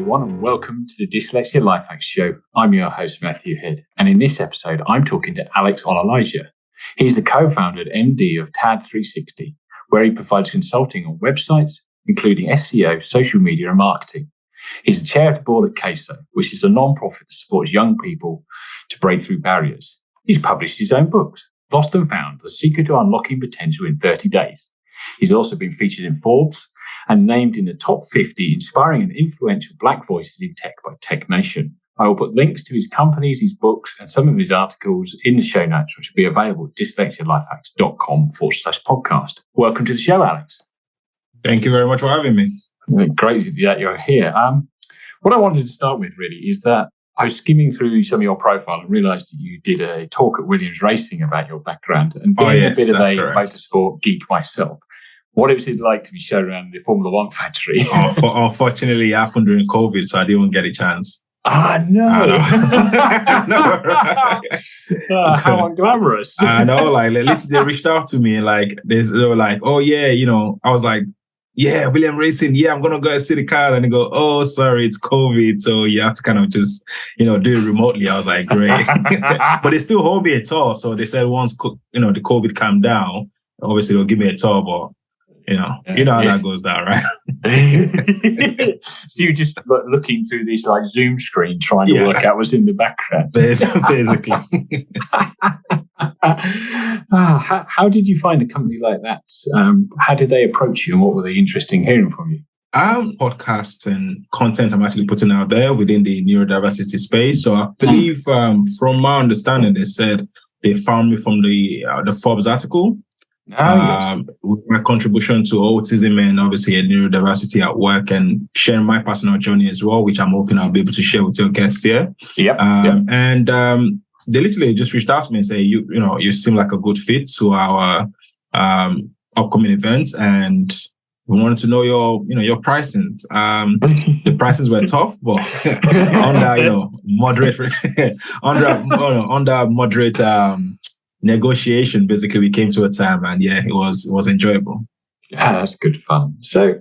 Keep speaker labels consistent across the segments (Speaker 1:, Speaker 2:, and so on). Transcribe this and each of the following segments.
Speaker 1: everyone, and welcome to the Dyslexia Life Hacks Show. I'm your host, Matthew Head, and in this episode, I'm talking to Alex Onalaja. He's the co-founder and MD of TAD360, where he provides consulting on websites, including SEO, social media, and marketing. He's the chair of the board at CASO, which is a non-profit that supports young people to break through barriers. He's published his own books, Lost and Found, The Secret to Unlocking Potential in 30 Days. He's also been featured in Forbes and named in the top 50 inspiring and influential Black voices in tech by Tech Nation. I will put links to his companies, his books, and some of his articles in the show notes, which will be available at dyslexialifehacks.com/podcast. Welcome to the show, Alex.
Speaker 2: Thank you very much for having me.
Speaker 1: Great that you're here. What I wanted to start with really is that I was skimming through some of your profile and realised that you did a talk at Williams Racing about your background, and being a bit of a motorsport geek myself. What was it like to be shown around the Formula One factory?
Speaker 2: Unfortunately, it happened during COVID, so I didn't get a chance.
Speaker 1: No. How unglamorous.
Speaker 2: I know, they reached out to me, they were like, oh yeah, I was like, yeah, Williams Racing, yeah, I'm going to go and see the car. And they go, oh, sorry, it's COVID. So you have to kind of just, do it remotely. I was like, great. But they still hold me a tour. So they said once, the COVID calmed down, obviously they'll give me a tour, but how that goes down, right?
Speaker 1: So you're just looking through this Zoom screen trying to work out what's in the background.
Speaker 2: Basically.
Speaker 1: How did you find a company like that? How did they approach you, and what were they interested in hearing from you?
Speaker 2: Podcasts and content I'm actually putting out there within the neurodiversity space. So I believe from my understanding, they said they found me from the Forbes article. With my contribution to autism and obviously neurodiversity at work, and sharing my personal journey as well, which I'm hoping I'll be able to share with your guests here. And they literally just reached out to me and say, you seem like a good fit to our upcoming events, and we wanted to know your pricing. The prices were tough, but under moderate negotiation, basically we came to a time, and it was enjoyable.
Speaker 1: Yeah, that's good fun. So,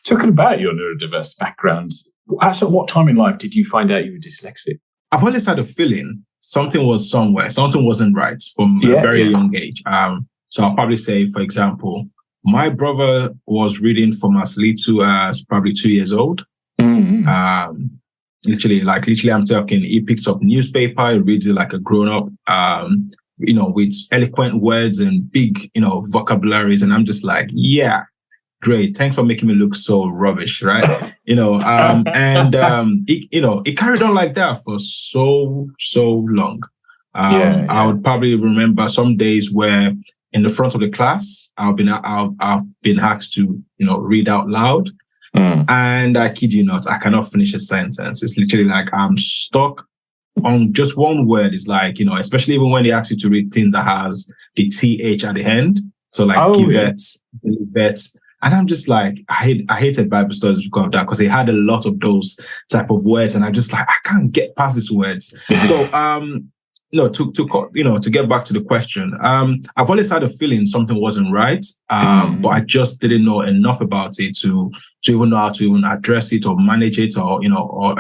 Speaker 1: talking about your neurodiverse background, at what time in life did you find out you were dyslexic?
Speaker 2: I've always had a feeling something wasn't right from a very young age. So I'll probably say, for example, my brother was reading from as little as probably 2 years old. Mm-hmm. Literally, I'm talking, he picks up newspaper, he reads it like a grown-up, with eloquent words and big, vocabularies. And I'm just like, yeah, great. Thanks for making me look so rubbish, right? It carried on like that for so long. I would probably remember some days where in the front of the class, I've been asked to, read out loud. And I kid you not, I cannot finish a sentence. It's literally like I'm stuck on just one word. Is like, especially even when they ask you to read things that has the TH at the end. So vets. And I'm just like, I hated Bible studies because of that, because they had a lot of those type of words. And I'm just like, I can't get past these words. So, to get back to the question, I've always had a feeling something wasn't right, but I just didn't know enough about it to even know how to even address it or manage it or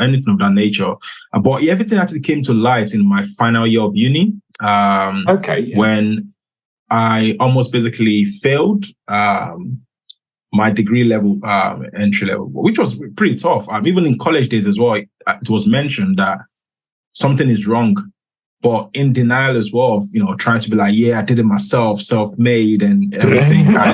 Speaker 2: anything of that nature. But everything actually came to light in my final year of uni, when I almost basically failed my degree level, entry level, which was pretty tough. Even in college days as well, it was mentioned that something is wrong. But in denial as well of, trying to be like, yeah, I did it myself, self-made and everything. I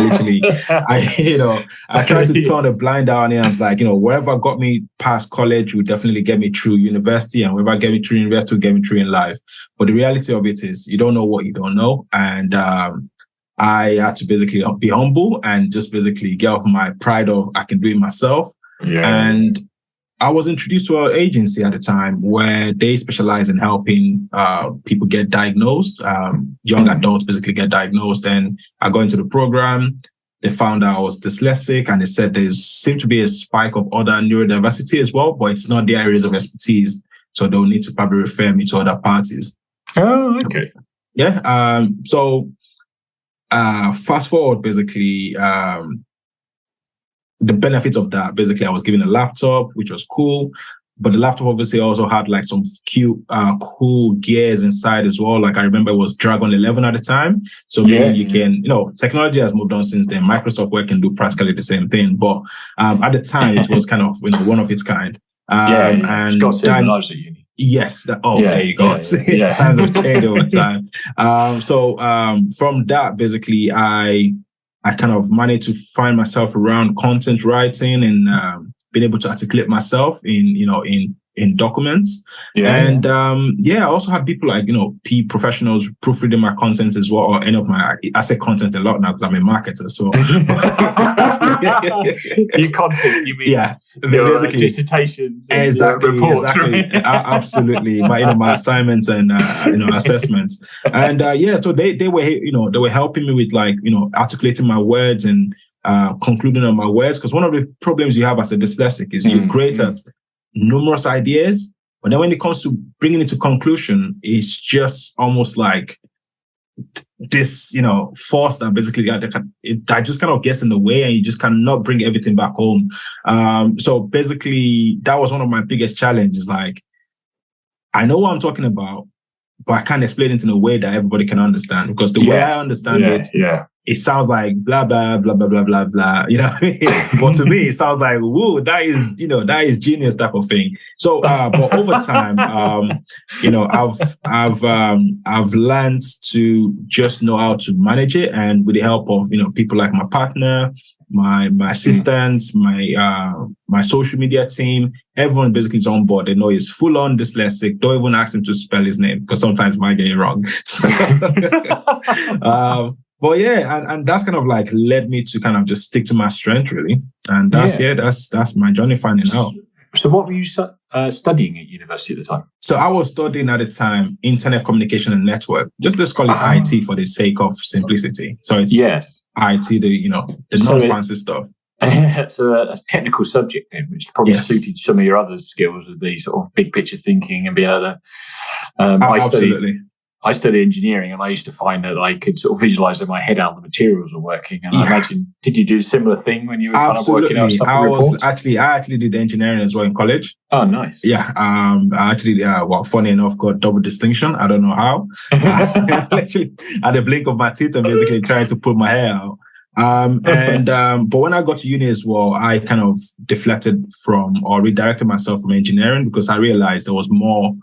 Speaker 2: tried to turn a blind eye on it. I was like, wherever got me past college will definitely get me through university, and wherever get me through university will get me through in life. But the reality of it is you don't know what you don't know. And I had to basically be humble and just basically get off my pride of I can do it myself. Yeah. And I was introduced to an agency at the time where they specialize in helping people get diagnosed, young adults basically get diagnosed. And I got into the program. They found out I was dyslexic, and they said there seemed to be a spike of other neurodiversity as well, but it's not their areas of expertise. So they'll need to probably refer me to other parties.
Speaker 1: Oh, okay.
Speaker 2: So fast forward, basically, the benefit of that, basically, I was given a laptop, which was cool. But the laptop obviously also had like some cute, cool gears inside as well. Like I remember it was Dragon 11 at the time. So meaning you can, technology has moved on since then. Microsoft Word can do practically the same thing. But at the time, it was kind of, one of its kind.
Speaker 1: And it's got civilized at uni.
Speaker 2: Yes. There you go.
Speaker 1: Yeah.
Speaker 2: Times have changed over time. So from that, basically, I kind of managed to find myself around content writing and been able to articulate myself in documents. I also had people like, P professionals proofreading my content as well, or any of my, I say content a lot now because I'm a marketer. So
Speaker 1: you content, you mean
Speaker 2: basically
Speaker 1: dissertations, and
Speaker 2: exactly,
Speaker 1: reports,
Speaker 2: right? Absolutely. My assignments and assessments, and so they were helping me with articulating my words and concluding on my words, because one of the problems you have as a dyslexic is you're great at numerous ideas, but then when it comes to bringing it to conclusion, it's just almost like this, force that basically that just kind of gets in the way, and you just cannot bring everything back home. So basically, that was one of my biggest challenges. Like, I know what I'm talking about, but I can't explain it in a way that everybody can understand, because the way I understand it sounds like blah, blah, blah, blah, blah, blah, blah. You know what I mean? But to me, it sounds like, whoa, that is genius type of thing. So, but over time, I've learned to just know how to manage it. And with the help of, people like my partner, my assistants, my social media team, everyone basically is on board. They know he's full on dyslexic. Don't even ask him to spell his name, because sometimes he might get it wrong. So, but and that's kind of like led me to kind of just stick to my strength, really. And that's my journey finding out.
Speaker 1: So what were you studying at university at the time?
Speaker 2: So I was studying at the time Internet Communication and Network. Let's call it IT for the sake of simplicity. So it's IT, the non-fancy stuff.
Speaker 1: So a technical subject then, which probably suited some of your other skills of the sort of big picture thinking and be able to.
Speaker 2: Absolutely.
Speaker 1: I studied engineering, and I used to find that I could sort of visualize in my head how the materials were working. And I imagine, did you do a similar thing when you were kind of working out stuff?
Speaker 2: I actually did engineering as well in college.
Speaker 1: Oh, nice.
Speaker 2: Yeah. I actually, funny enough, got double distinction. I don't know how. Actually, at the blink of my teeth, I'm basically trying to pull my hair out. But when I got to uni as well, I kind of deflected from or redirected myself from engineering, because I realized there was more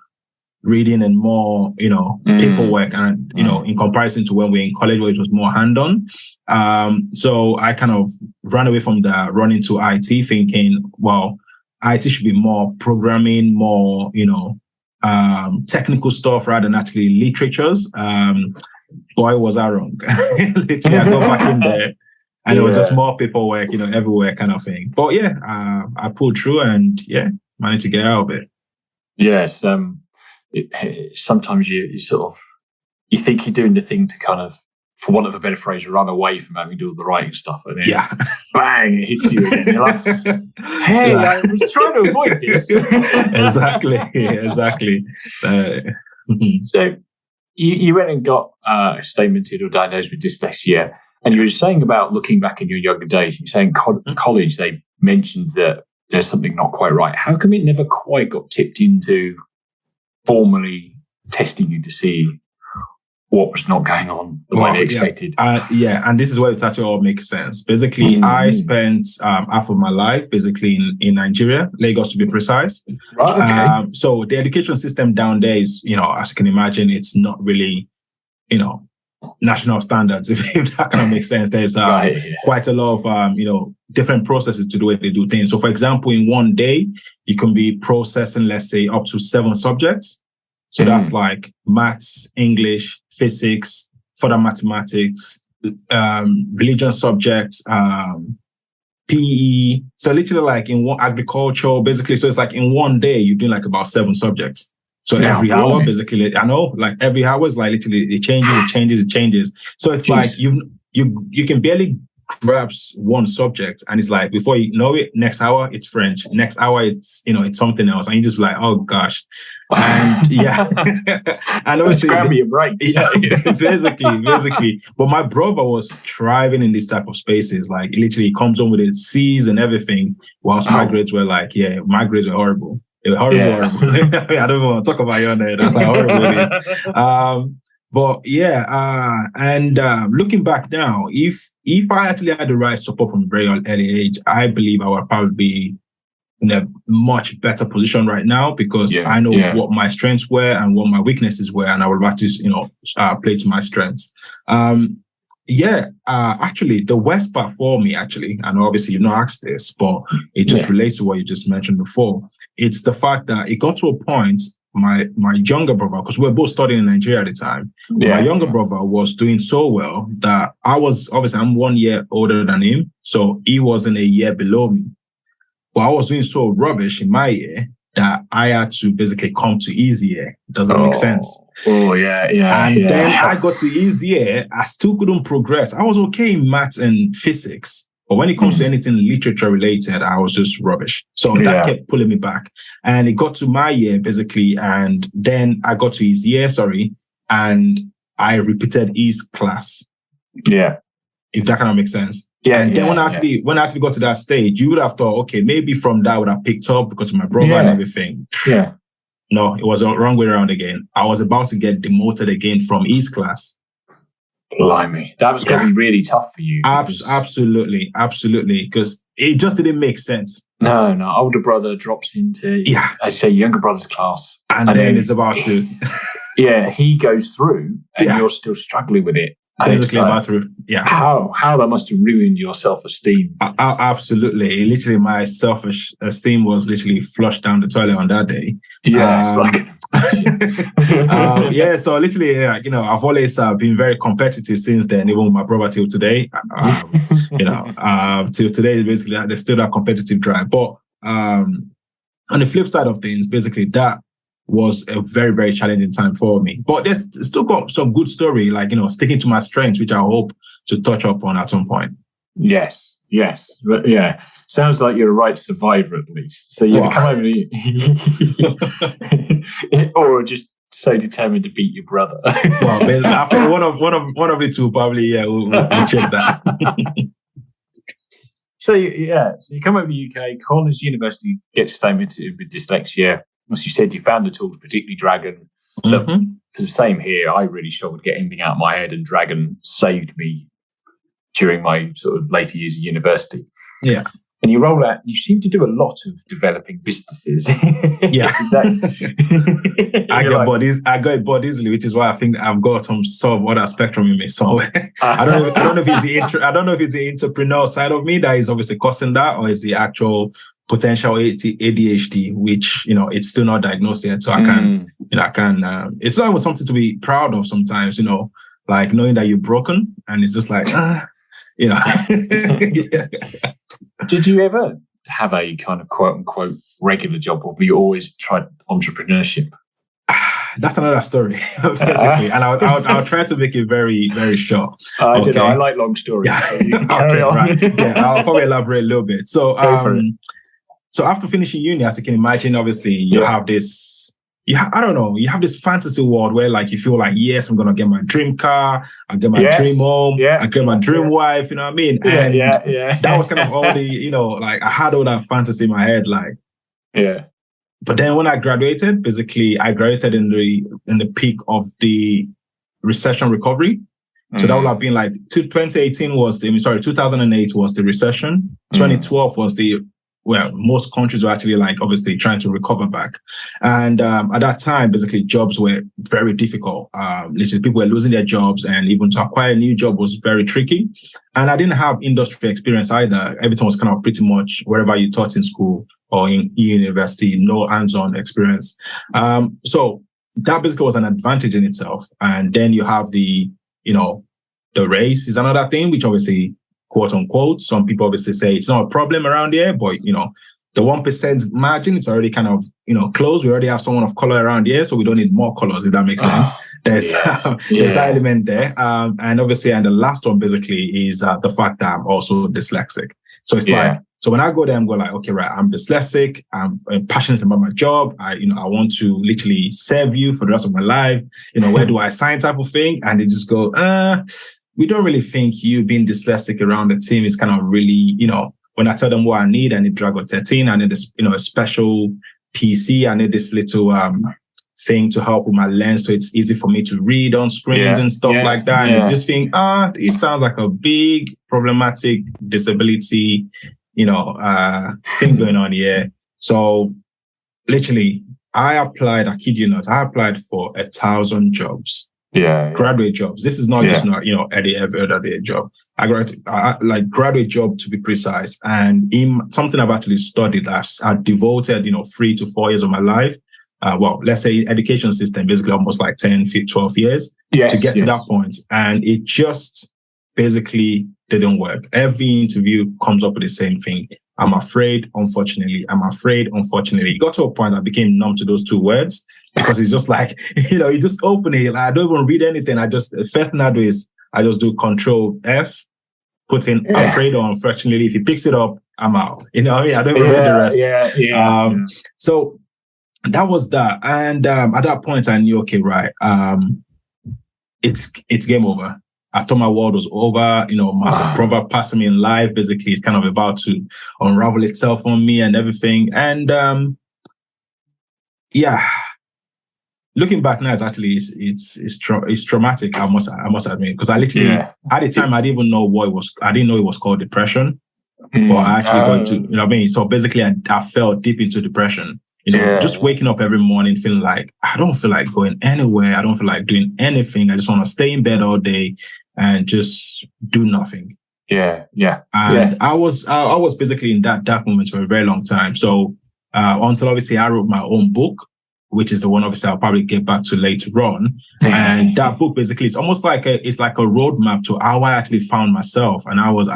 Speaker 2: reading and more, paperwork, and, in comparison to when we were in college, where it was more hand-on. So I kind of ran away from that, run into IT, thinking, well, IT should be more programming, more, technical stuff rather than actually literatures. Boy, was I wrong. Literally, I go back in there, and it was just more paperwork, everywhere kind of thing. But I pulled through and managed to get out of it.
Speaker 1: Yes. Sometimes you sort of, you think you're doing the thing to kind of, for want of a better phrase, run away from having to do all the writing stuff, and then bang, it hits you and you're like, hey, I was trying to avoid this.
Speaker 2: Exactly.
Speaker 1: So you went and got statemented or diagnosed with dyslexia, and you were saying about looking back in your younger days, you're saying college, they mentioned that there's something not quite right. How come it never quite got tipped into formally testing you to see what was not going on the way they expected?
Speaker 2: And this is where it actually all makes sense. Basically, I spent half of my life basically in Nigeria, Lagos to be precise.
Speaker 1: Right, okay.
Speaker 2: So the education system down there is, as you can imagine, it's not really, national standards, if that kind of makes sense. There's quite a lot of, different processes to the way they do things. So, for example, in one day, you can be processing, let's say, up to 7 subjects. So that's like maths, English, physics, further mathematics, religion subjects, PE. So literally like in one agriculture, basically. So it's like in one day, you're doing like about 7 subjects. So every hour, basically, I know, like every hour is like literally it changes. So it's like you can barely grabs one subject and it's like, before you know it, next hour it's French, next hour it's something else, and you just like, oh gosh. And yeah, and obviously
Speaker 1: scramble your brain.
Speaker 2: Yeah, basically. But my brother was thriving in this type of spaces. Like, literally, he comes home with his C's and everything, whilst my grades were like, my grades were horrible. They were horrible. I don't want to talk about you on there. That's how horrible it is. But yeah, and looking back now, if I actually had the right support from a very early age, I believe I would probably be in a much better position right now, because I know what my strengths were and what my weaknesses were, and I would like to, play to my strengths. Actually, the worst part for me, actually, and obviously you've not asked this, but it just relates to what you just mentioned before. It's the fact that it got to a point, my younger brother, because we were both studying in Nigeria at the time, my younger brother was doing so well that I'm 1 year older than him, so he wasn't a year below me. But I was doing so rubbish in my year that I had to basically come to his year. Does that make sense?
Speaker 1: Oh, yeah.
Speaker 2: And then I got to his year, I still couldn't progress. I was okay in maths and physics, but when it comes to anything literature related, I was just rubbish. So that kept pulling me back. And it got to my year, basically, and then I got to his year, and I repeated his class. Yeah. If that kind of makes sense. Yeah, and then when I actually got to that stage, you would have thought, okay, maybe from that I would have picked up because of my brother and everything. Yeah. No, it was the wrong way around again. I was about to get demoted again from his class.
Speaker 1: Blimey. That was going to be really tough for you.
Speaker 2: Absolutely. Because it just didn't make sense.
Speaker 1: No. Older brother drops into, I'd say, younger brother's class.
Speaker 2: And then it's about to...
Speaker 1: he goes through and you're still struggling with it.
Speaker 2: Basically about to,
Speaker 1: How that must have ruined your self-esteem.
Speaker 2: Absolutely. Literally, my self-esteem was literally flushed down the toilet on that day. So literally, I've always been very competitive since then, even with my brother till today. Till today, basically, there's still that competitive drive. But on the flip side of things, basically, that was a very, very challenging time for me. But there's still got some good story, like, sticking to my strengths, which I hope to touch up on at some point.
Speaker 1: Yes. But sounds like you're a right survivor at least. So you come over or just so determined to beat your brother.
Speaker 2: Well, after one of the two, probably, we'll check that.
Speaker 1: So you come over to the UK, college, university, get statement with dyslexia. As you said, you found the tools, particularly Dragon. It's the same here. I really struggled to get anything out of my head, and Dragon saved me during my sort of later years of university. Yeah. And you roll out, you seem to do a lot of developing businesses.
Speaker 2: Yeah. I get bored easily, which is why I think I've got some sort of other spectrum in me somewhere. I don't know if it's the entrepreneur side of me that is obviously causing that, or is the actual potential ADHD, which, it's still not diagnosed yet. So I can, it's not even something to be proud of sometimes, like knowing that you're broken, and it's just like,
Speaker 1: Did you ever have a kind of quote unquote regular job, or have you always tried entrepreneurship?
Speaker 2: That's another story, basically, and I'll try to make it very, very short.
Speaker 1: I don't know. I like long stories.
Speaker 2: Yeah. So you can carry on. Right. I'll probably elaborate a little bit. So, so after finishing uni, as you can imagine, obviously you have this. You have this fantasy world where, like, you feel like, yes, I'm gonna get my dream car, I'll get my dream home, I get my dream wife. You know what I mean? And that was kind of all the, like, I had all that fantasy in my head, like. Yeah. But then when I graduated, basically, I graduated in the peak of the recession recovery. So that would have been like 2008 was the recession. 2012 was most countries were actually, like, obviously trying to recover back. And at that time, basically, jobs were very difficult. Literally, people were losing their jobs, and even to acquire a new job was very tricky. And I didn't have industry experience either. Everything was kind of pretty much wherever you taught in school or in university, no hands-on experience. So that basically was an advantage in itself. And then you have the race is another thing, which obviously, quote unquote, some people obviously say it's not a problem around here, but the 1% margin is already kind of, closed. We already have someone of color around here, so we don't need more colors, if that makes sense. There's that element there. And obviously, and the last one basically is the fact that I'm also dyslexic. So it's like, so when I go there, I'm going like, okay, right, I'm dyslexic. I'm passionate about my job. I want to literally serve you for the rest of my life. Where do I sign type of thing? And they just go, we don't really think you being dyslexic around the team is kind of really, when I tell them what I need Dragon 13, I need this, a special PC, I need this little thing to help with my lens so it's easy for me to read on screens and stuff like that. And they just think, it sounds like a big problematic disability, thing going on here. So literally, I kid you not, I applied for 1,000 jobs. Graduate jobs. This is not just every other day job. I like graduate job to be precise. And in something I've actually studied, I devoted 3 to 4 years of my life. Let's say education system, basically almost like 10, 12 years to get to that point. And it just basically didn't work. Every interview comes up with the same thing. I'm afraid, unfortunately. It got to a point I became numb to those two words. Because it's just like, you just open it. I don't even read anything. The first thing I do is I just do Control F, put in afraid or unfortunately. If he picks it up, I'm out. I don't even read the rest. So that was that. And at that point, I knew, okay, right, it's game over. I thought my world was over. My brother passing me in life basically is kind of about to unravel itself on me and everything. And looking back now, it's traumatic. I must admit, because I literally at the time I didn't even know what it was. I didn't know it was called depression, but I actually got to So basically, I fell deep into depression. Just waking up every morning feeling like I don't feel like going anywhere. I don't feel like doing anything. I just want to stay in bed all day and just do nothing. And I was basically in that dark moment for a very long time. So until obviously I wrote my own book, which is the one obviously I'll probably get back to later on. And that book basically is almost like a roadmap to how I actually found myself. And I was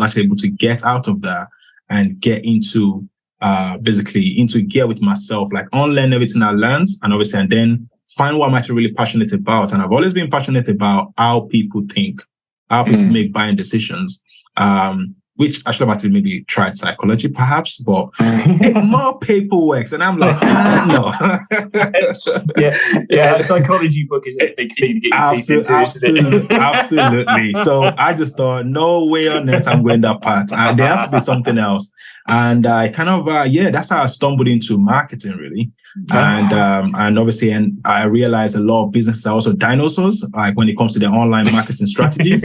Speaker 2: actually able to get out of that and get into gear with myself, like unlearn everything I learned and then find what I'm actually really passionate about. And I've always been passionate about how people think, how people make buying decisions. Which I should have actually maybe tried psychology perhaps, but more paperwork. And I'm like, no.
Speaker 1: Psychology book is a big thing to get your teeth into, isn't it?
Speaker 2: Absolutely. So I just thought, no way on earth I'm going that path. There has to be something else. And I kind of, that's how I stumbled into marketing really. And obviously, and I realized a lot of businesses are also dinosaurs, like when it comes to their online marketing strategies.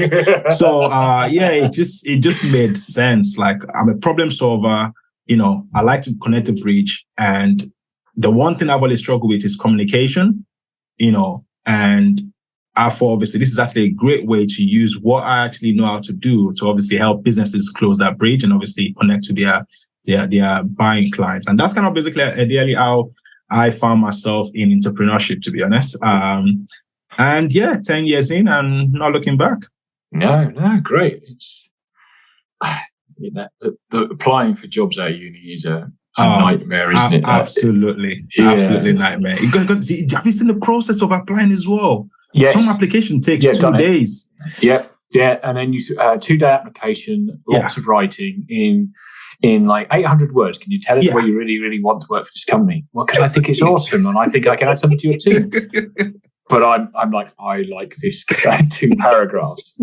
Speaker 2: So, it just made sense. Like I'm a problem solver, I like to connect the bridge. And the one thing I've always struggled with is communication, and I thought obviously this is actually a great way to use what I actually know how to do to obviously help businesses close that bridge and obviously connect to their buying clients. And that's kind of basically ideally how I found myself in entrepreneurship, to be honest. 10 years in and not looking back.
Speaker 1: No, great. It's the applying for jobs out of uni is a nightmare, isn't it?
Speaker 2: Absolutely nightmare. Have you seen the process of applying as well?
Speaker 1: Yes.
Speaker 2: Some application takes 2 days.
Speaker 1: And then you 2-day application, lots of writing in like 800 words. Can you tell us why you really, really want to work for this company? Well, because I think it's awesome and I think I can add something to your team. But I'm like, I like this 2 paragraphs.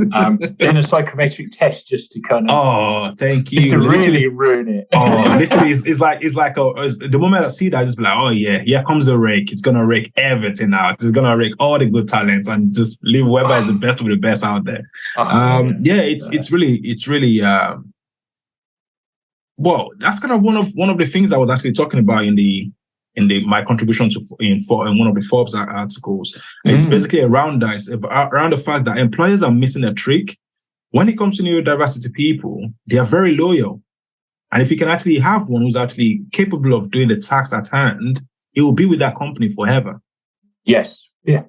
Speaker 1: In a psychometric test just to kind of...
Speaker 2: Oh, thank you.
Speaker 1: Just to really ruin it.
Speaker 2: Literally, it's like the moment I see that, I just be like, oh yeah, here comes the rake. It's going to rake everything out. It's going to rake all the good talents and just leave whoever is the best with the best out there. It's really well, that's kind of one of the things I was actually talking about in my contribution in one of the Forbes articles. It's basically around that. It's around the fact that employers are missing a trick. When it comes to neurodiversity people, they are very loyal. And if you can actually have one who's actually capable of doing the task at hand, it will be with that company forever.
Speaker 1: Yes. Yeah.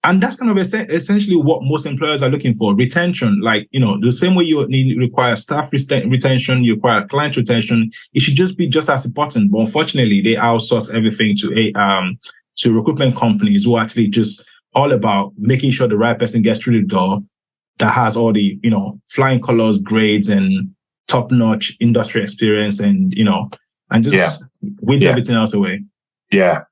Speaker 2: And that's kind of essentially what most employers are looking for: retention. Like, the same way you require staff retention, you require client retention. It should just be just as important. But unfortunately, they outsource everything to recruitment companies who are actually just all about making sure the right person gets through the door, that has all the flying colors, grades, and top-notch industry experience, and and just weeds everything else away.
Speaker 1: Yeah.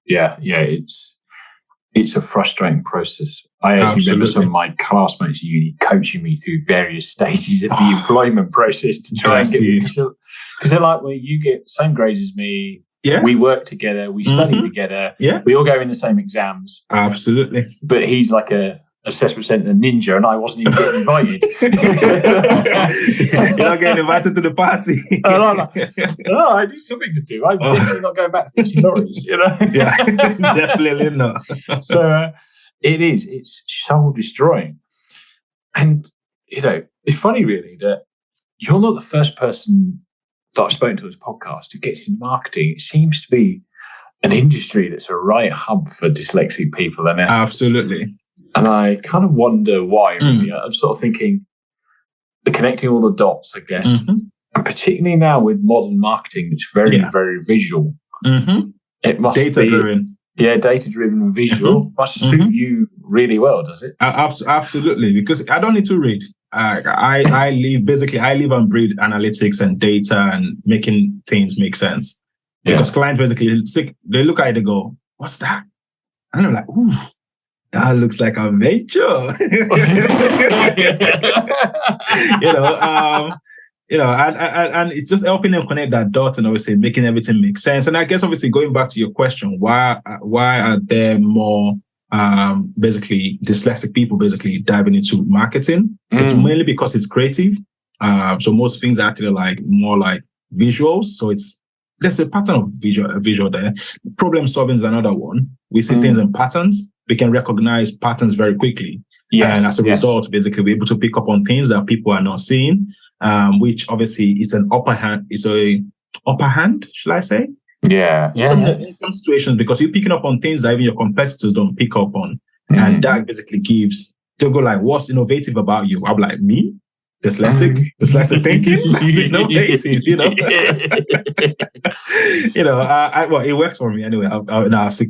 Speaker 1: It's a frustrating process. I actually remember some of my classmates at uni coaching me through various stages of the employment process to try and get me. Because they're like, well, you get same grades as me. Yeah. We work together. We study together. Yeah. We all go in the same exams.
Speaker 2: Absolutely.
Speaker 1: But he's like a assessment centre ninja, and I wasn't even getting invited.
Speaker 2: You're not getting invited to the party.
Speaker 1: I need something to do. I'm definitely not going back to fixing lorries,
Speaker 2: Yeah, definitely not.
Speaker 1: So it's soul destroying. And, it's funny really that you're not the first person that I've spoken to on this podcast who gets in marketing. It seems to be an industry that's a right hub for dyslexic people. And
Speaker 2: absolutely.
Speaker 1: And I kind of wonder why, really. I'm sort of thinking the connecting all the dots, I guess. Mm-hmm. And particularly now with modern marketing, it's very, very visual. Mm-hmm. It must
Speaker 2: data-driven.
Speaker 1: Data-driven and visual. Must suit you really well, does it?
Speaker 2: Absolutely, because I don't need to read. I live and breathe analytics and data and making things make sense. Because clients basically, they look at it, they go, "What's that?" And I'm like, "Ooh, that looks like a venture." And it's just helping them connect that dot and obviously making everything make sense. And I guess obviously going back to your question, why are there more basically dyslexic people basically diving into marketing? It's mainly because it's creative. So most things are actually like more like visuals. So there's a pattern of visual there. Problem solving is another one. We see things in patterns. We can recognize patterns very quickly. Yes, and as a result, basically, we're able to pick up on things that people are not seeing, which obviously is an upper hand. It's a upper hand, should I say?
Speaker 1: Yeah.
Speaker 2: In some situations, because you're picking up on things that even your competitors don't pick up on. And that basically they'll go like, "What's innovative about you?" I'm like, "Me? Dyslexic thinking? That's innovative, well, it works for me anyway. I've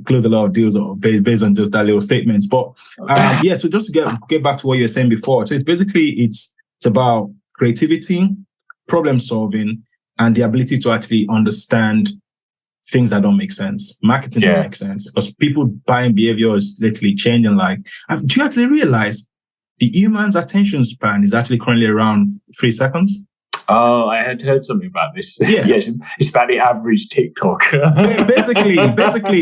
Speaker 2: closed a lot of deals based on just that little statements. But so just to get back to what you were saying before, so it's about creativity, problem solving, and the ability to actually understand things that don't make sense. Marketing don't make sense because people buying behavior is literally changing. Like, do you actually realize the human's attention span is actually currently around 3 seconds?
Speaker 1: Oh, I had heard something about this. Yeah. Yes, it's about the average TikTok.
Speaker 2: basically,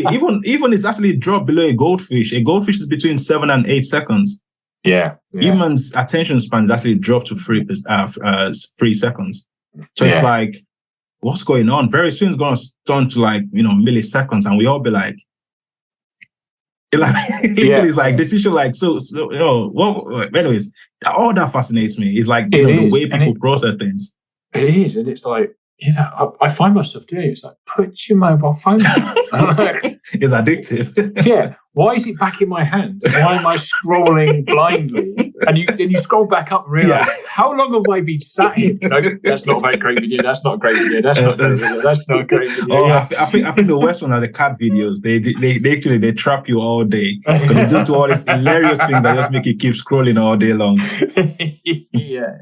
Speaker 2: even it's actually dropped below a goldfish. A goldfish is between 7 and 8 seconds.
Speaker 1: Yeah.
Speaker 2: Humans' attention span is actually dropped to 3 seconds. So it's like, what's going on? Very soon it's going to turn to like, milliseconds, and we all be like, literally, it's like decision, like anyways, all that fascinates me. It's like the way people process things.
Speaker 1: It is, and it's like I find myself doing it. It's like, put your mobile phone down.
Speaker 2: It's addictive.
Speaker 1: Yeah. Why is it back in my hand? Why am I scrolling blindly? And then you scroll back up and realize, how long have I been sat here? No, that's not a very great video. That's not a great video. That's not a great video. That's not a great video.
Speaker 2: Oh, I think the worst one are the cat videos. They trap you all day. Because they just do all this hilarious thing that just make you keep scrolling all day long.
Speaker 1: Yeah.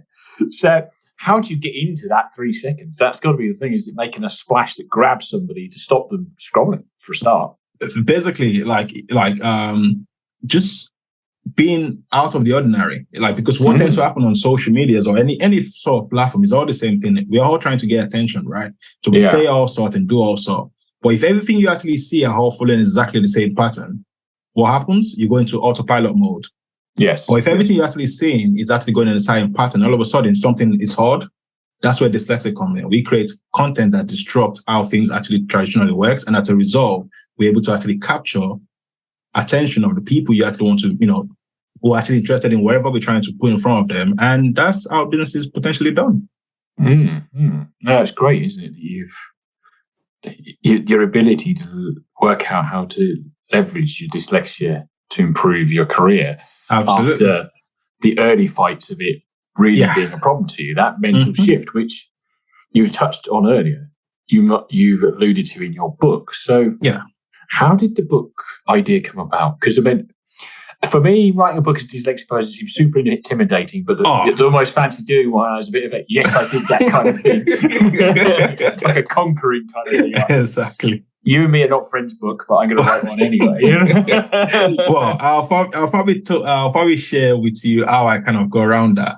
Speaker 1: So how do you get into that 3 seconds? That's got to be the thing. Is it making a splash that grabs somebody to stop them scrolling for a start?
Speaker 2: Basically, just being out of the ordinary. Like, because what tends to happen on social medias or any sort of platform is all the same thing. We're all trying to get attention, right? So we say all sorts and do all sorts. But if everything you actually see are all following exactly the same pattern, what happens? You go into autopilot mode.
Speaker 1: Yes.
Speaker 2: Or if everything you're actually seeing is actually going in the same pattern, all of a sudden something is hard. That's where dyslexia comes in. We create content that disrupts how things actually traditionally works. And as a result, we're able to actually capture attention of the people you actually want to, who are actually interested in whatever we're trying to put in front of them. And that's how business is potentially done.
Speaker 1: No, it's great, isn't it? Your ability to work out how to leverage your dyslexia to improve your career.
Speaker 2: Absolutely.
Speaker 1: After the early fights of it really being a problem to you, that mental shift, which you touched on earlier, you've alluded to in your book. So how did the book idea come about? Because I mean, for me, writing a book as a dyslexic person seems super intimidating, but the almost fancy doing one was a bit of a, yes, I did that kind of thing. Like a conquering kind of thing. Like,
Speaker 2: exactly.
Speaker 1: You and me are not friends book, but I'm going to write one anyway.
Speaker 2: Well, I'll probably share with you how I kind of go around that.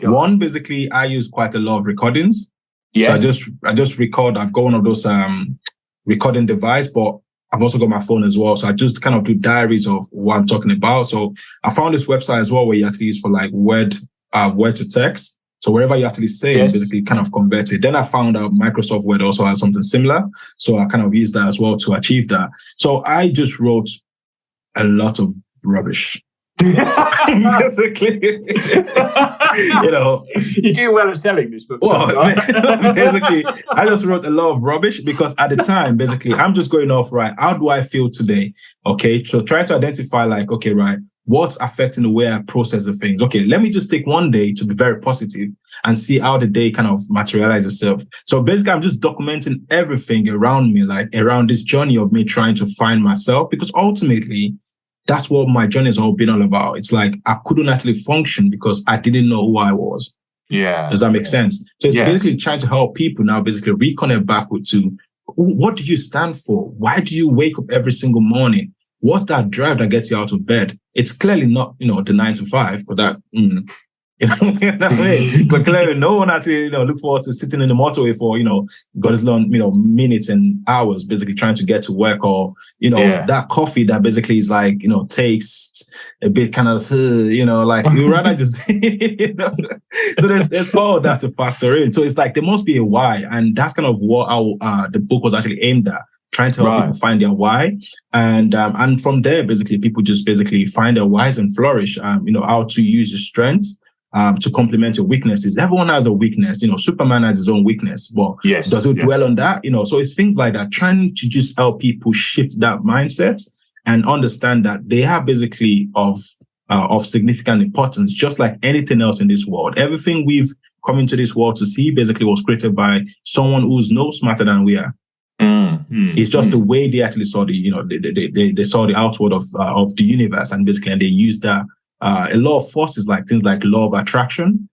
Speaker 2: One, basically, I use quite a lot of recordings. Yes. So I just record. I've got one of those recording device, but I've also got my phone as well. So I just kind of do diaries of what I'm talking about. So I found this website as well where you actually use for like word to text. So wherever you actually say, basically kind of convert it. Then I found out Microsoft Word also has something similar. So I kind of used that as well to achieve that. So I just wrote a lot of rubbish. Basically,
Speaker 1: you do well at selling this book.
Speaker 2: Well, basically, I just wrote a lot of rubbish because at the time, basically, I'm just going off, right, how do I feel today? Okay, so try to identify like, okay, right, what's affecting the way I process the things? Okay, let me just take one day to be very positive and see how the day kind of materializes itself. So basically, I'm just documenting everything around me, like around this journey of me trying to find myself, because ultimately, that's what my journey has all been all about. It's like I couldn't actually function because I didn't know who I was.
Speaker 1: Yeah.
Speaker 2: Does that make sense? So it's basically trying to help people now basically reconnect back to what do you stand for? Why do you wake up every single morning? What's that drive that gets you out of bed? It's clearly not, the 9 to 5, but that, you know what I mean? But clearly no one actually, look forward to sitting in the motorway for, God's long, minutes and hours basically trying to get to work, or, that coffee that basically is like, tastes a bit kind of, like you rather just, So there's all that to factor in. So it's like, there must be a why. And that's kind of what the book was actually aimed at, trying to help people find their why. And from there, basically, people just basically find their whys and flourish, how to use your strengths to complement your weaknesses. Everyone has a weakness. Superman has his own weakness, but does it dwell on that? So it's things like that, trying to just help people shift that mindset and understand that they are basically of significant importance, just like anything else in this world. Everything we've come into this world to see basically was created by someone who's no smarter than we are. It's just the way they actually saw they saw the outward of the universe, and basically and they used that. A lot of forces, like things like law of attraction.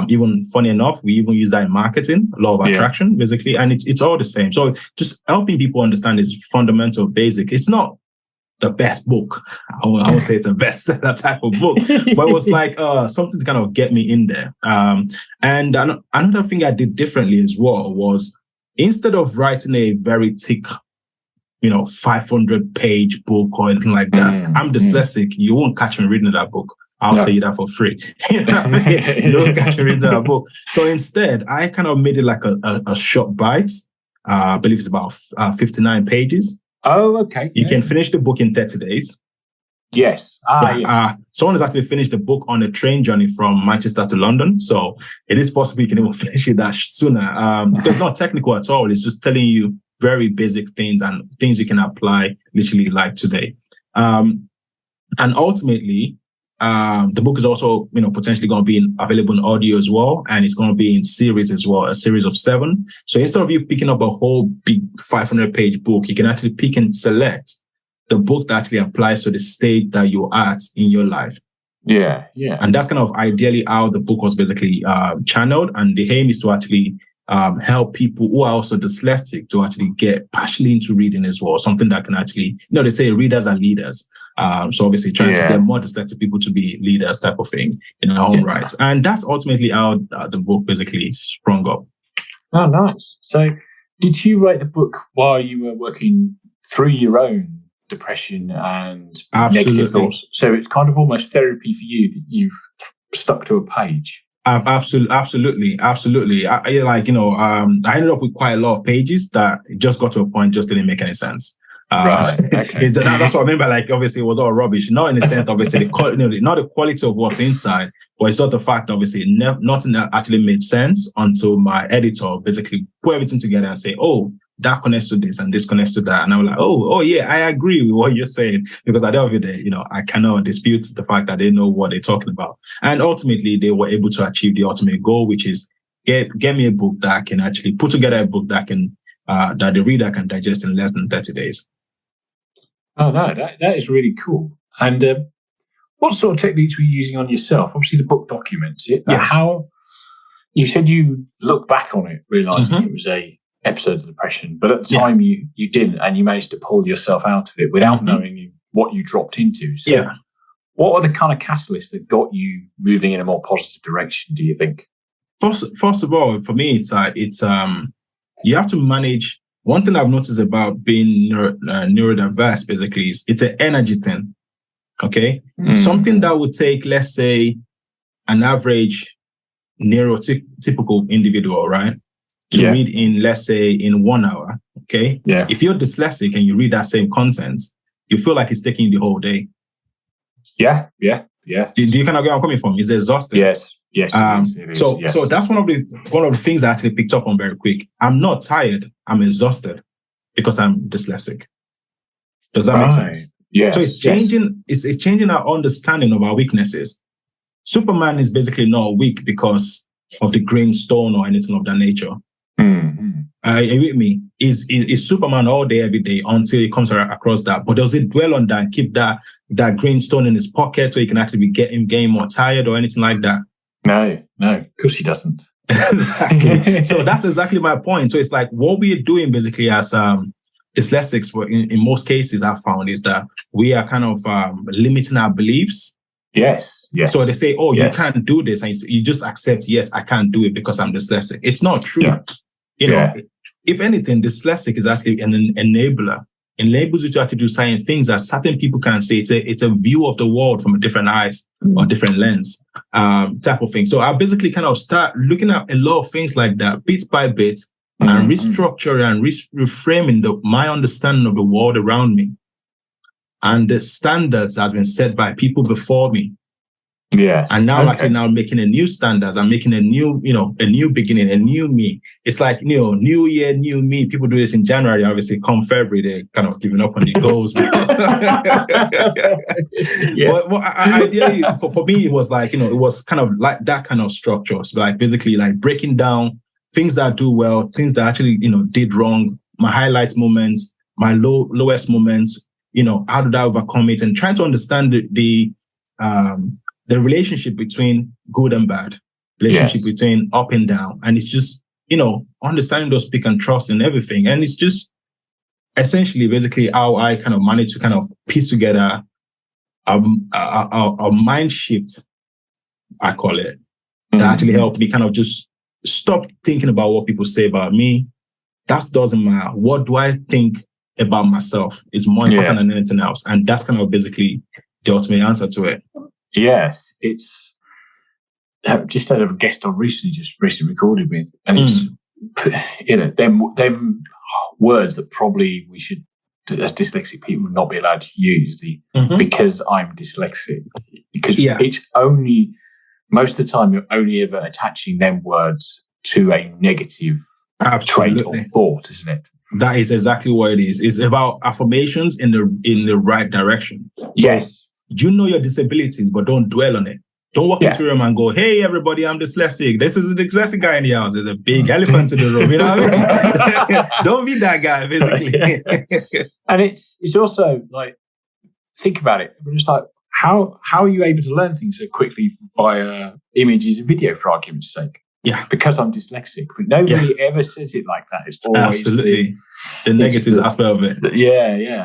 Speaker 2: Even funny enough, we even use that in marketing, law of attraction, basically, and it's all the same. So just helping people understand is fundamental, basic. It's not the best book. I won't say it's the best type of book, but it was like something to kind of get me in there. And another thing I did differently as well was, instead of writing a very thick 500-page book or anything like that. I'm dyslexic. You won't catch me reading that book. I'll tell you that for free. You don't catch me reading that book. So instead, I kind of made it like a short bite. I believe it's about 59 pages.
Speaker 1: Oh, okay.
Speaker 2: You can finish the book in 30 days.
Speaker 1: Yes.
Speaker 2: Someone has actually finished the book on a train journey from Manchester to London. So it is possible you can even finish it that sooner. It's not technical at all. It's just telling you very basic things and things you can apply literally like today. And ultimately, the book is also, potentially going to be available in audio as well. And it's going to be in series as well, a series of 7. So instead of you picking up a whole big 500-page book, you can actually pick and select the book that actually applies to the state that you're at in your life.
Speaker 1: Yeah.
Speaker 2: And that's kind of ideally how the book was basically channeled. And the aim is to actually help people who are also dyslexic to actually get partially into reading as well. Something that can actually, they say readers are leaders. So obviously trying to get more dyslexic people to be leaders type of thing in their own right. And that's ultimately how the book basically sprung up.
Speaker 1: Oh, nice. So did you write the book while you were working through your own depression and negative thoughts? So it's kind of almost therapy for you that you've stuck to a page.
Speaker 2: Absolutely. I ended up with quite a lot of pages that just got to a point just didn't make any sense.
Speaker 1: Right. Okay.
Speaker 2: That's what I mean by, like, obviously it was all rubbish. Not in the sense, obviously, not the quality of what's inside, but it's not the fact, obviously, nothing that actually made sense until my editor basically put everything together and say, oh, that connects to this and this connects to that. And I'm like, oh yeah, I agree with what you're saying, because at the end of the day, I cannot dispute the fact that they know what they're talking about. And ultimately, they were able to achieve the ultimate goal, which is get me a book that can actually put together a book that can that the reader can digest in less than 30 days.
Speaker 1: Oh no, that is really cool. And what sort of techniques were you using on yourself? Obviously, the book documents it. Yes. How you said you look back on it, realizing it was a episode of depression, but at the time you didn't, and you managed to pull yourself out of it without knowing what you dropped into. So what are the kind of catalysts that got you moving in a more positive direction, do you think?
Speaker 2: First of all, for me, it's you have to manage. One thing I've noticed about being neurodiverse, basically, is it's an energy thing. Okay, something that would take, let's say, an average neurotypical individual, right, to read in, let's say, in 1 hour. Okay, if you're dyslexic and you read that same content, you feel like it's taking you the whole day.
Speaker 1: Yeah. Do
Speaker 2: you kind of get where I'm coming from? It's exhausting.
Speaker 1: Yes. It is.
Speaker 2: So that's one of the things I actually picked up on very quick. I'm not tired. I'm exhausted because I'm dyslexic. Does that make sense?
Speaker 1: Yes.
Speaker 2: So it's changing. It's changing our understanding of our weaknesses. Superman is basically not weak because of the green stone or anything of that nature. Are you with me? Is Superman all day, every day until he comes across that? But does he dwell on that and keep that green stone in his pocket so he can actually be getting more tired or anything like that?
Speaker 1: No, of course he doesn't.
Speaker 2: Exactly. So that's exactly my point. So it's like what we are doing basically as dyslexics, in most cases I've found, is that we are kind of limiting our beliefs.
Speaker 1: Yes.
Speaker 2: So they say, you can't do this. And you just accept, yes, I can't do it because I'm dyslexic. It's not true. Yeah. If anything, dyslexic is actually an enabler. Enables you to actually do certain things that certain people can say. It's a view of the world from a different eyes or different lens type of thing. So I basically kind of start looking at a lot of things like that, bit by bit, and restructuring and reframing my understanding of the world around me and the standards that has been set by people before me.
Speaker 1: Yes.
Speaker 2: And now I'm actually now making a new standards. I'm making a new, a new beginning, a new me. It's like, new year, new me. People do this in January. Obviously, come February, they're kind of giving up on the goals. Ideally, for me, it was like, it was kind of like that kind of structure. So like basically like breaking down things that I do well, things that actually, did wrong, my highlight moments, my lowest moments, how did I overcome it, and trying to understand the relationship between good and bad, relationship between up and down. And it's just, understanding those pick and trust and everything. And it's just essentially basically how I kind of managed to kind of piece together a mind shift, I call it, that actually helped me kind of just stop thinking about what people say about me. That doesn't matter. What do I think about myself is more important than anything else. And that's kind of basically the ultimate answer to it.
Speaker 1: Yes, it's just had a guest on recently recorded with, and it's them words that probably we should, as dyslexic people, not be allowed to use. Because I'm dyslexic, because it's only most of the time you're only ever attaching them words to a negative trait or thought, isn't it?
Speaker 2: That is exactly what it is. It's about affirmations in the right direction.
Speaker 1: Yes.
Speaker 2: You know your disabilities, but don't dwell on it. Don't walk into a room and go, "Hey, everybody, I'm dyslexic. This is a dyslexic guy in the house. There's a big elephant in the room." You know what I mean? Don't be that guy, basically.
Speaker 1: And it's also like, think about it. We're just like, how are you able to learn things so quickly via images and video, for argument's sake?
Speaker 2: Yeah,
Speaker 1: because I'm dyslexic. But nobody ever says it like that. It's always
Speaker 2: absolutely the negative aspect of it.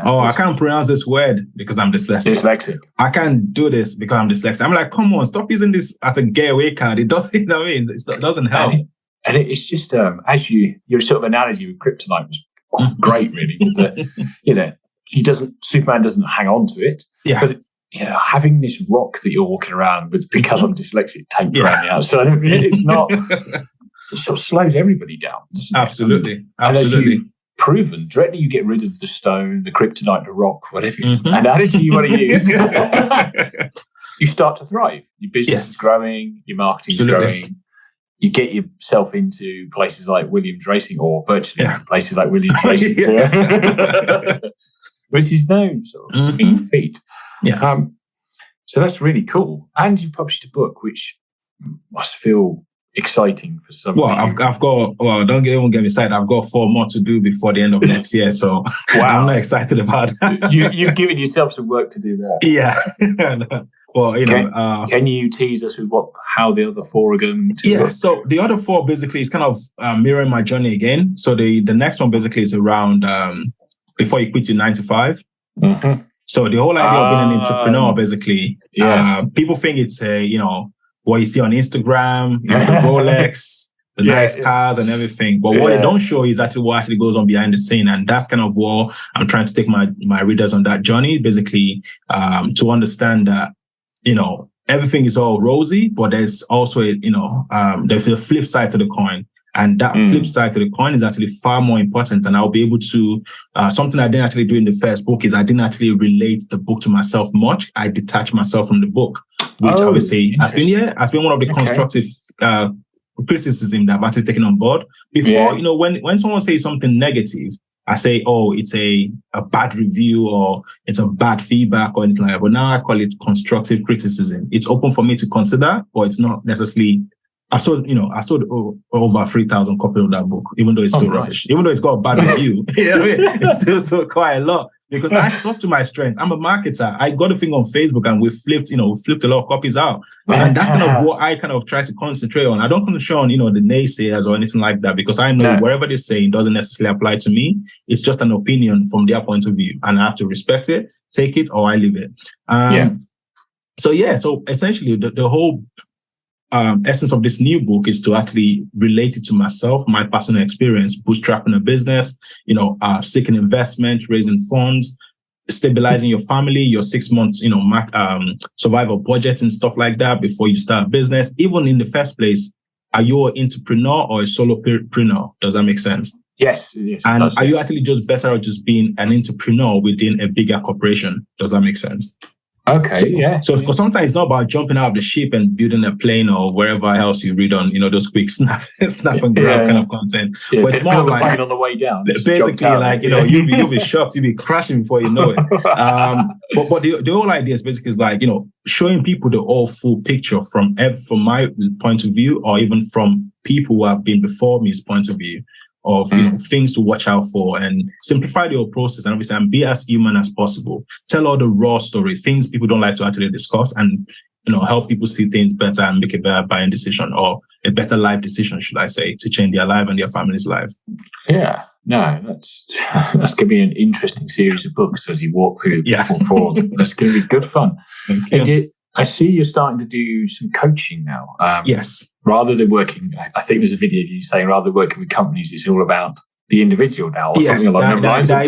Speaker 1: Oh,
Speaker 2: I can't pronounce this word because I'm dyslexic. I can't do this because I'm dyslexic. I'm like, come on, stop using this as a getaway card. It doesn't, it doesn't help.
Speaker 1: And it's just as your sort of analogy with kryptonite was great, really. Superman doesn't hang on to it.
Speaker 2: Yeah.
Speaker 1: But having this rock that you're walking around with because I'm dyslexic taped around the outside, it's not. It sort of slows everybody down.
Speaker 2: Absolutely.
Speaker 1: And as you've proven, directly you get rid of the stone, the kryptonite, the rock, whatever, and add it to you want to use. You start to thrive. Your business is growing. Your marketing is growing. you get yourself into places like Williams Racing, or virtually places like Williams Racing, which is no sort of mean feat.
Speaker 2: Yeah.
Speaker 1: So that's really cool. And you published a book, which must feel exciting for some.
Speaker 2: Well, I've got. Well, don't even get me started. I've got 4 more to do before the end of next year, so I'm not excited about that.
Speaker 1: You've given yourself some work to do there.
Speaker 2: Yeah. Well,
Speaker 1: can you tease us with how the other 4 are going to
Speaker 2: Yeah,
Speaker 1: look?
Speaker 2: so the other 4 basically is kind of mirroring my journey again. So the next one basically is around before you quit your 9 to 5.
Speaker 1: Mm-hmm.
Speaker 2: So the whole idea of being an entrepreneur, basically, people think it's what you see on Instagram, the Rolex, the nice cars and everything. But what they don't show is actually what actually goes on behind the scene. And that's kind of what I'm trying to take my readers on that journey, basically, to understand that, everything is all rosy, but there's also, there's a flip side to the coin. And that flip side to the coin is actually far more important. And I'll be able to, something I didn't actually do in the first book is I didn't actually relate the book to myself much. I detached myself from the book, which obviously has been one of the constructive criticism that I've actually taken on board. Before, when someone says something negative, I say, oh, it's a bad review or it's a bad feedback or anything like that. But now I call it constructive criticism. It's open for me to consider, but it's not necessarily. I sold over 3,000 copies of that book, even though it's still rubbish. Even though it's got a bad review, it's still sold quite a lot because I stuck to my strength. I'm a marketer. I got a thing on Facebook and we flipped a lot of copies out. And that's kind of what I kind of try to concentrate on. I don't concentrate on, the naysayers or anything like that because I know whatever they say doesn't necessarily apply to me. It's just an opinion from their point of view. And I have to respect it, take it, or I leave it. So essentially the whole essence of this new book is to actually relate it to myself, my personal experience, bootstrapping a business, seeking investment, raising funds, stabilizing your family, your 6 months, survival budget and stuff like that before you start a business. Even in the first place, are you an entrepreneur or a solopreneur? Does that make sense?
Speaker 1: Yes.
Speaker 2: And are you actually just better at just being an entrepreneur within a bigger corporation? Does that make sense?
Speaker 1: Okay,
Speaker 2: So because sometimes it's not about jumping out of the ship and building a plane or wherever else you read on, those quick snap and grab kind of content.
Speaker 1: Yeah,
Speaker 2: but it's more like
Speaker 1: plane on the way down.
Speaker 2: Basically, like you'll be shocked, you'll be crashing before you know it. But the whole idea is basically like showing people the whole full picture from my point of view, or even from people who have been before me's point of view. Of things to watch out for and simplify the whole process and obviously and be as human as possible. Tell all the raw story, things people don't like to actually discuss, and help people see things better and make a better buying decision or a better life decision, should I say, to change their life and their family's life.
Speaker 1: Yeah, no, that's going to be an interesting series of books as you walk through. Forward. That's going to be good fun. I see you're starting to do some coaching now.
Speaker 2: Yes.
Speaker 1: Rather than working, I think there's a video of you saying rather than working with companies, it's all about the individual now, or something along those lines.
Speaker 2: That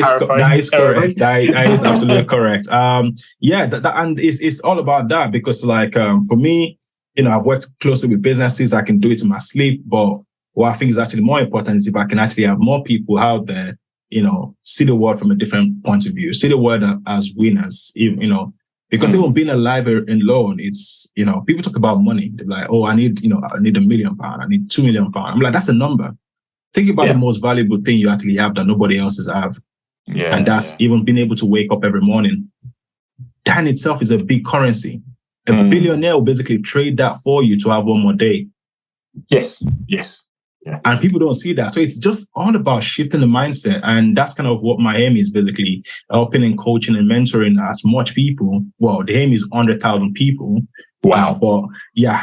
Speaker 2: is correct. That is absolutely correct. And it's all about that because, for me, I've worked closely with businesses. I can do it in my sleep, but what I think is actually more important is if I can actually have more people out there, see the world from a different point of view, see the world as winners, Because even being alive alone, it's, people talk about money. They're like, oh, I need £1 million. I need £2 million. I'm like, that's a number. Think about the most valuable thing you actually have that nobody else have. Yeah. And that's even being able to wake up every morning. That in itself is a big currency. A billionaire will basically trade that for you to have one more day.
Speaker 1: Yes.
Speaker 2: Yeah. And people don't see that. So it's just all about shifting the mindset. And that's kind of what my aim is, basically helping and coaching and mentoring as much people. Well, the aim is 100,000 people.
Speaker 1: Wow.
Speaker 2: But yeah,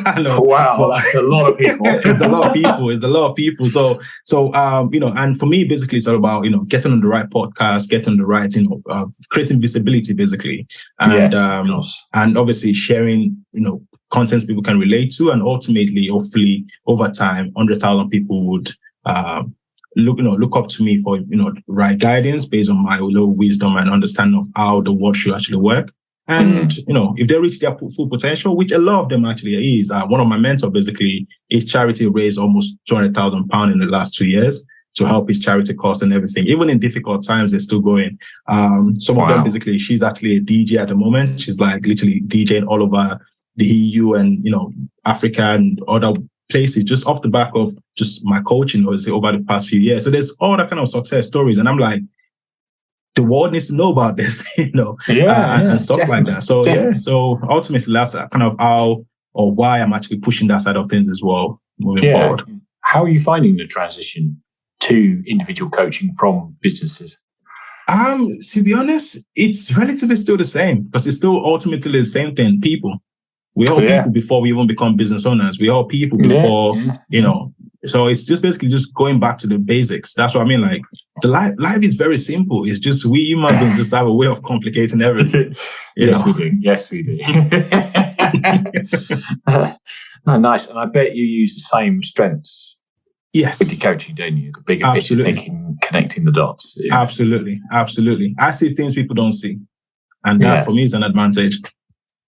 Speaker 2: I know.
Speaker 1: Wow, but that's a lot of people.
Speaker 2: It's a lot of people. So, and for me, basically, it's all about, getting on the right podcast, getting on the right, creating visibility, basically. And, and obviously sharing, contents people can relate to, and ultimately, hopefully, over time, 100,000 people would look up to me for right guidance based on my little wisdom and understanding of how the world should actually work. And if they reach their full potential, which a lot of them actually is, one of my mentors basically, his charity raised almost £200,000 in the last 2 years to help his charity costs and everything. Even in difficult times, they're still going. Some of them basically, she's actually a DJ at the moment. She's like literally DJing all over the EU and, Africa and other places just off the back of just my coaching, obviously, over the past few years. So there's all that kind of success stories. And I'm like, the world needs to know about this, and stuff like that. So, so ultimately, that's kind of how or why I'm actually pushing that side of things as well, moving forward.
Speaker 1: How are you finding the transition to individual coaching from businesses?
Speaker 2: To be honest, it's relatively still the same, because it's still ultimately the same thing. People. We're all people before we even become business owners. We're all people before, So it's just basically just going back to the basics. That's what I mean. Like, the life is very simple. It's just we human beings just have a way of complicating everything.
Speaker 1: We do. Yes, we do. Nice. And I bet you use the same strengths.
Speaker 2: Yes.
Speaker 1: With your coaching, don't you? The bigger picture thinking, connecting the dots.
Speaker 2: Yeah. Absolutely. I see things people don't see. And that for me is an advantage.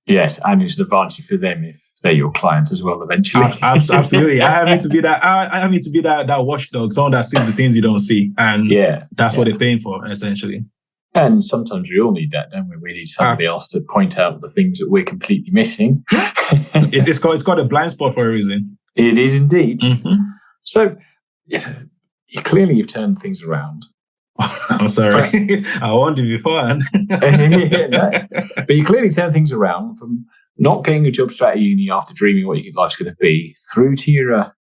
Speaker 1: Yes, and it's an advantage for them if they're your clients as well eventually.
Speaker 2: Absolutely. I have to be that watchdog, someone that sees the things you don't see. And that's what they're paying for, essentially.
Speaker 1: And sometimes we all need that, don't we? We need somebody else to point out the things that we're completely missing.
Speaker 2: It's called a blind spot for a reason.
Speaker 1: It is indeed.
Speaker 2: Mm-hmm.
Speaker 1: So, you've turned things around.
Speaker 2: I'm sorry. I warned you beforehand.
Speaker 1: But you clearly turn things around from not getting a job straight at uni after dreaming what your life's going to be, through to your,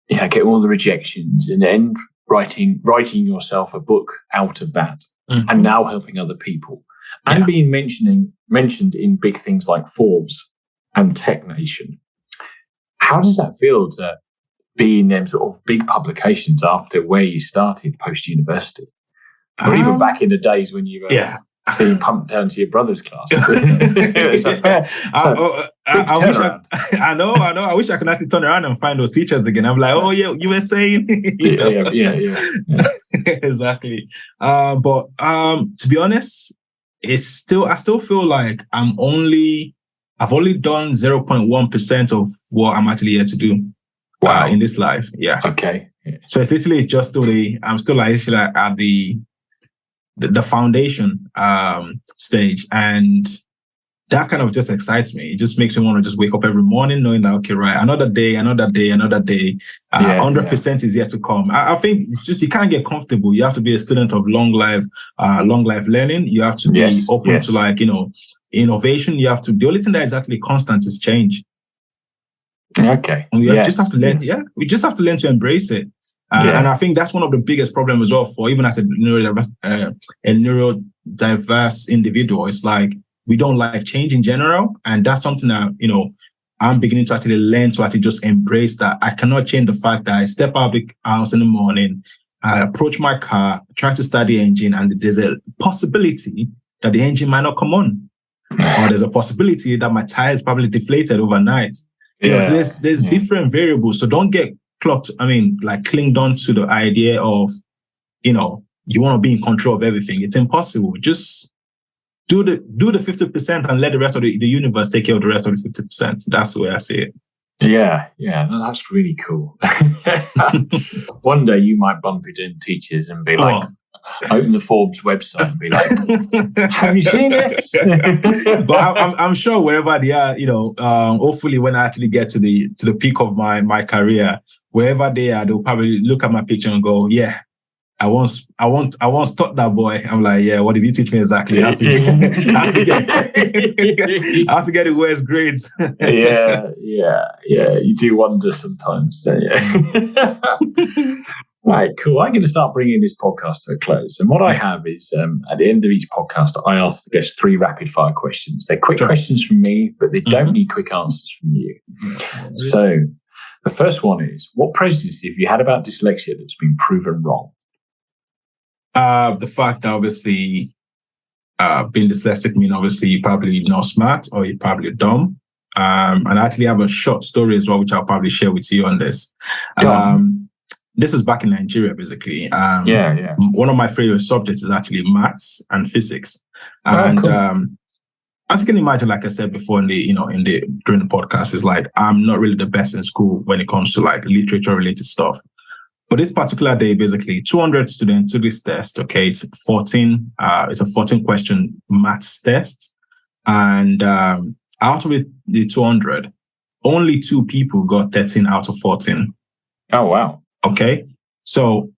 Speaker 1: getting all the rejections, and then writing yourself a book out of that, and now helping other people, and being mentioned in big things like Forbes and Tech Nation. How does that feel to be in them sort of big publications after where you started post-university? Or even back in the days when you were being pumped down to your brother's class. It's a fair,
Speaker 2: I know. I wish I could actually turn around and find those teachers again. I'm like, oh, yeah, you were saying? Exactly. But to be honest, I still feel like I've only done 0.1% of what I'm actually here to do. Wow. In this life. Yeah.
Speaker 1: Okay.
Speaker 2: So it's literally just I'm still actually at the foundation stage. And that kind of just excites me. It just makes me want to just wake up every morning knowing that, okay, right, another day. 100% is yet to come. I think it's just, you can't get comfortable. You have to be a student of long life learning. You have to be open to innovation. You have to, the only thing that is actually constant is change.
Speaker 1: Okay.
Speaker 2: And we just have to learn. Yeah, we just have to learn to embrace it. And I think that's one of the biggest problems as well for even as a neurodiverse individual. It's like we don't like change in general, and that's something that I'm beginning to actually learn to actually just embrace. That I cannot change the fact that I step out of the house in the morning, I approach my car, try to start the engine, and there's a possibility that the engine might not come on, or there's a possibility that my tires probably deflated overnight. There's different variables. So don't get clinged on to the idea of, you want to be in control of everything. It's impossible. Just do the 50% and let the rest of the universe take care of the rest of the 50%. That's the way I see it.
Speaker 1: Yeah. No, that's really cool. One day you might bump into teachers and be like, open the Forbes website and be like, have you seen this?
Speaker 2: But I'm sure wherever they are, hopefully when I actually get to the peak of my career, wherever they are, they'll probably look at my picture and go, yeah, I once taught that boy. I'm like, yeah, what did he teach me exactly? I have to get the worst grades.
Speaker 1: Yeah. You do wonder sometimes, don't you? Right, cool. I'm going to start bringing this podcast to a close. And what I have is, at the end of each podcast, I ask the guests 3 rapid-fire questions. They're quick questions from me, but they don't need quick answers from you. So the first one is, what prejudice have you had about dyslexia that's been proven wrong?
Speaker 2: The fact that obviously being dyslexic means obviously you're probably not smart or you're probably dumb. And I actually have a short story as well, which I'll probably share with you on this. This is back in Nigeria, basically. One of my favorite subjects is actually maths and physics. And cool. As you can imagine, like I said before during the podcast, is like I'm not really the best in school when it comes to like literature related stuff. But this particular day, basically, 200 students took this test. Okay, it's a 14 question maths test, and out of the 200, only 2 people got 13 out of 14.
Speaker 1: Oh, wow.
Speaker 2: Okay. So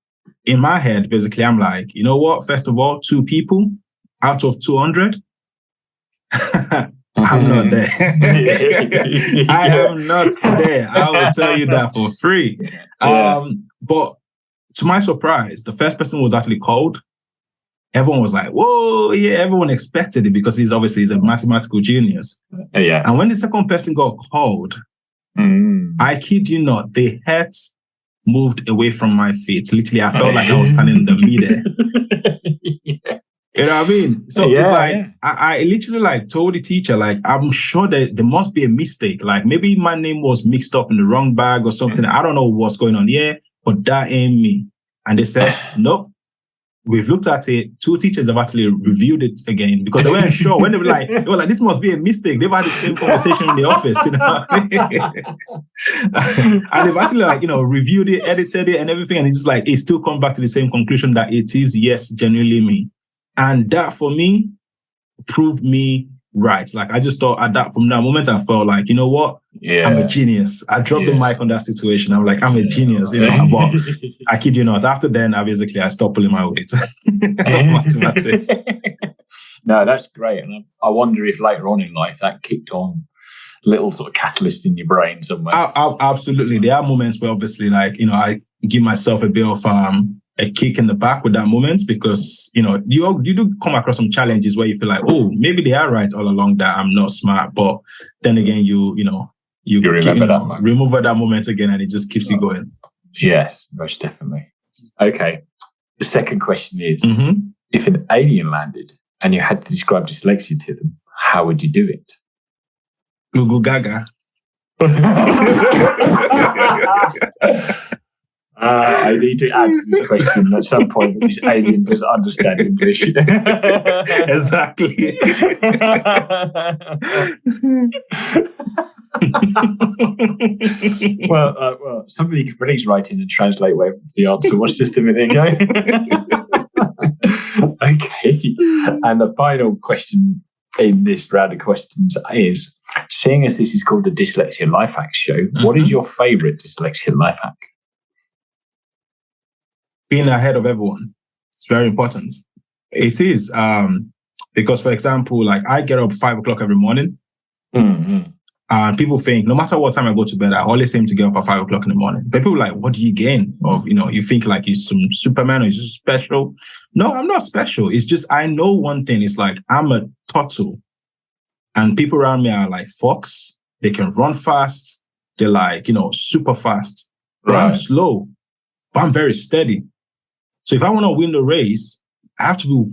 Speaker 2: in my head, basically, I'm like, you know what? First of all, 2 people out of 200. I'm not there. I am not there. I will tell you that for free. But to my surprise, the first person was actually called. Everyone was like, whoa, yeah, everyone expected it because he's a mathematical genius.
Speaker 1: Yeah.
Speaker 2: And when the second person got called, I kid you not, the head moved away from my feet. Literally, I felt like I was standing in the middle. You know what I mean? So it's like, I literally like told the teacher, like, I'm sure that there must be a mistake. Like maybe my name was mixed up in the wrong bag or something. I don't know what's going on here, but that ain't me. And they said, nope. We've looked at it. 2 teachers have actually reviewed it again because they weren't sure. When they were like, this must be a mistake. They've had the same conversation in the office, you know. And they've actually reviewed it, edited it and everything. And it's just like, it still comes back to the same conclusion that it is, yes, genuinely me. And that for me proved me right. Like I just thought from that moment, I felt like, you know what? Yeah. I'm a genius. I dropped the mic on that situation. I'm like, I'm a genius, you know. But I kid you not. After then, I stopped pulling my weight. Mathematics.
Speaker 1: No, that's great. And I wonder if later on in life that kicked on little sort of catalyst in your brain somewhere.
Speaker 2: Absolutely. There are moments where obviously, like, you know, I give myself a bit of a kick in the back with that moment because, you know, you do come across some challenges where you feel like, oh, maybe they are right all along that I'm not smart. But then again, you remember that moment again and it just keeps you going.
Speaker 1: Yes, most definitely. Okay. The second question is, if an alien landed and you had to describe dyslexia to them, how would you do it?
Speaker 2: Google Gaga.
Speaker 1: I need to add to this question at some point that this alien does understand English.
Speaker 2: Exactly.
Speaker 1: Well, somebody could please write in and translate the answer. Watch just a minute ago. Okay. And the final question in this round of questions is, seeing as this is called the Dyslexia Life Hack Show, what is your favorite dyslexia life hack?
Speaker 2: Being ahead of everyone. It's very important. It is. Because, for example, like I get up 5 o'clock every morning. And people think no matter what time I go to bed, I always aim to get up at 5 o'clock in the morning. But people are like, what do you gain? Or, you know, you think like you're some Superman or you're just special. No, I'm not special. It's just, I know one thing. It's like, I'm a turtle. And people around me are like fox. They can run fast. They're like, you know, super fast. But I'm slow. But I'm very steady. So if I want to win the race, I have to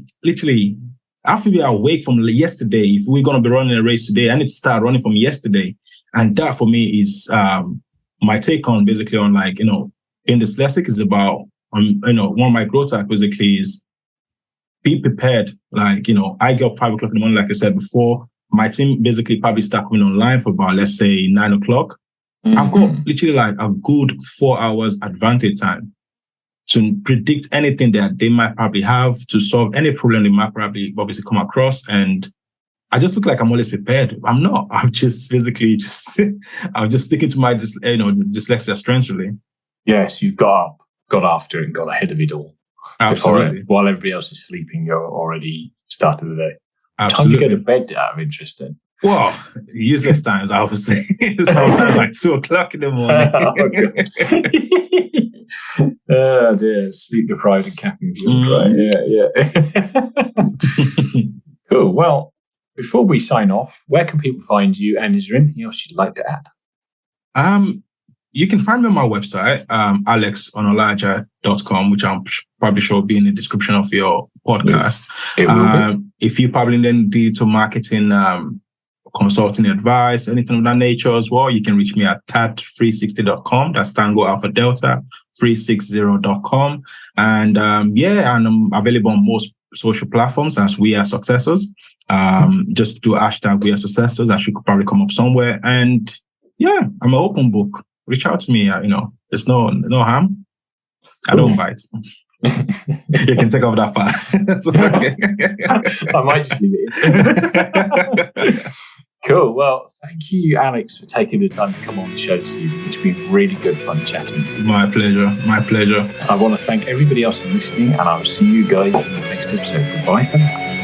Speaker 2: be awake from yesterday. If we're going to be running a race today, I need to start running from yesterday. And that for me is my take on basically on like, you know, being dyslexic is about, you know, one of my growth hack basically is be prepared. Like, you know, I get up 5 o'clock in the morning, like I said before. My team basically probably start coming online for about, let's say, 9 o'clock. I've got literally like a good 4 hours advantage time to predict anything that they might probably have, to solve any problem they might probably obviously come across. And I just look like I'm always prepared. I'm not. I'm just physically I'm just sticking to my dyslexia strengths really.
Speaker 1: Yes, you've got after it and got ahead of it all.
Speaker 2: Absolutely.
Speaker 1: While everybody else is sleeping, you're already started the day.
Speaker 2: Absolutely.
Speaker 1: Time to go to bed out of interest then.
Speaker 2: Well, useless times, I would say. Sometimes like 2 o'clock in the morning.
Speaker 1: Oh dear, sleep deprived and caffeine fueled, right? Yeah. Cool. Well, before we sign off, where can people find you, and is there anything else you'd like to add?
Speaker 2: You can find me on my website, alexonalaja.com, which I'm probably sure will be in the description of your podcast.
Speaker 1: It will be.
Speaker 2: If you probably need digital marketing consulting advice, anything of that nature as well, you can reach me at tad360.com. That's Tango Alpha Delta 360.com. And and I'm available on most social platforms as We Are Successors. Just do hashtag We Are Successors. That should probably come up somewhere. And yeah, I'm an open book. Reach out to me. You know, there's no harm. I don't bite. You can take off that far.
Speaker 1: Okay. I might just leave it. Cool. Well, thank you, Alex, for taking the time to come on the show this evening. It's been really good fun chatting to you.
Speaker 2: My pleasure. My pleasure.
Speaker 1: I want to thank everybody else for listening, and I will see you guys in the next episode. Goodbye for now.